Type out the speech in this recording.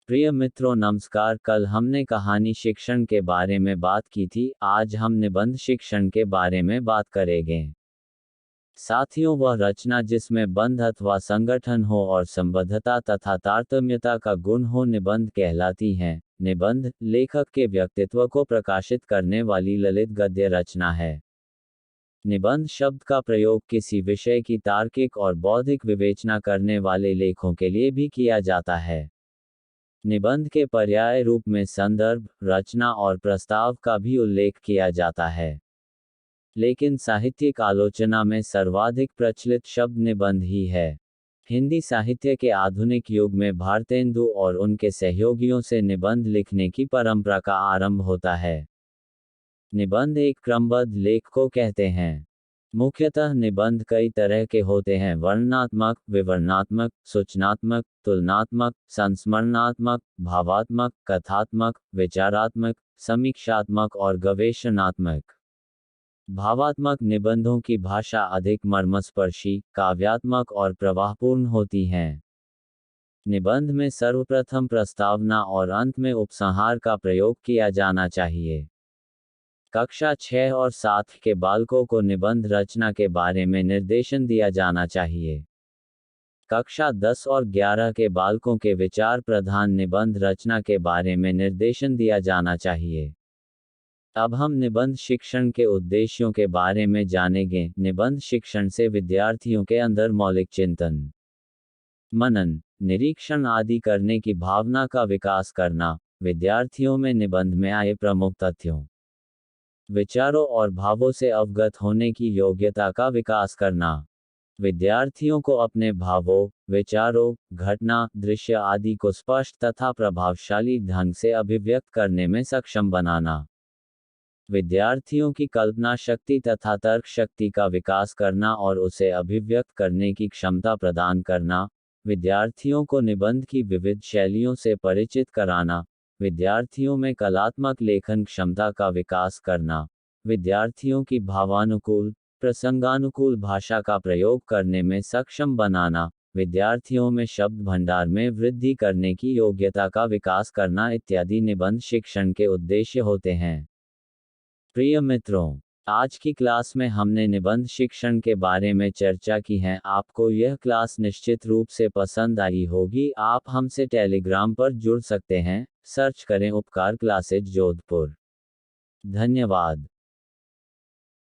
प्रिय मित्रों नमस्कार। कल हमने कहानी शिक्षण के बारे में बात की थी। आज हम निबंध शिक्षण के बारे में बात करेंगे। साथियों, वह रचना जिसमें बंध अथवा संगठन हो और संबद्धता तथा तारतम्यता का गुण हो निबंध कहलाती हैं। निबंध लेखक के व्यक्तित्व को प्रकाशित करने वाली ललित गद्य रचना है। निबंध शब्द का प्रयोग किसी विषय की तार्किक और बौद्धिक विवेचना करने वाले लेखों के लिए भी किया जाता है। निबंध के पर्याय रूप में संदर्भ, रचना और प्रस्ताव का भी उल्लेख किया जाता है, लेकिन साहित्यिक आलोचना में सर्वाधिक प्रचलित शब्द निबंध ही है। हिंदी साहित्य के आधुनिक युग में भारतेंदु और उनके सहयोगियों से निबंध लिखने की परंपरा का आरंभ होता है। निबंध एक क्रमबद्ध लेख को कहते हैं। मुख्यतः निबंध कई तरह के होते हैं: वर्णनात्मक, विवरणात्मक, सूचनात्मक, तुलनात्मक, संस्मरणात्मक, भावात्मक, कथात्मक, विचारात्मक, समीक्षात्मक और गवेषणात्मक। भावात्मक निबंधों की भाषा अधिक मर्मस्पर्शी, काव्यात्मक और प्रवाहपूर्ण होती है। निबंध में सर्वप्रथम प्रस्तावना और अंत में उपसंहार का प्रयोग किया जाना चाहिए। कक्षा 6 और 7 के बालकों को निबंध रचना के बारे में निर्देशन दिया जाना चाहिए। कक्षा 10 और 11 के बालकों के विचार प्रधान निबंध रचना के बारे में निर्देशन दिया जाना चाहिए। अब हम निबंध शिक्षण के उद्देश्यों के बारे में जानेंगे। निबंध शिक्षण से विद्यार्थियों के अंदर मौलिक चिंतन, मनन, निरीक्षण आदि करने की भावना का विकास करना, विद्यार्थियों में निबंध में आए प्रमुख तथ्यों, विचारों और भावों से अवगत होने की योग्यता का विकास करना, विद्यार्थियों को अपने भावों, विचारों, घटना, दृश्य आदि को स्पष्ट तथा प्रभावशाली ढंग से अभिव्यक्त करने में सक्षम बनाना, विद्यार्थियों की कल्पना शक्ति तथा तर्क शक्ति का विकास करना और उसे अभिव्यक्त करने की क्षमता प्रदान करना, विद्यार्थियों को निबंध की विविध शैलियों से परिचित कराना, विद्यार्थियों में कलात्मक लेखन क्षमता का विकास करना, विद्यार्थियों की भावानुकूल, प्रसंगानुकूल भाषा का प्रयोग करने में सक्षम बनाना, विद्यार्थियों में शब्द भंडार में वृद्धि करने की योग्यता का विकास करना इत्यादि निबंध शिक्षण के उद्देश्य होते हैं। प्रिय मित्रों, आज की क्लास में हमने निबंध शिक्षण के बारे में चर्चा की है। आपको यह क्लास निश्चित रूप से पसंद आई होगी। आप हमसे टेलीग्राम पर जुड़ सकते हैं। सर्च करें उपकार क्लासेज जोधपुर। धन्यवाद।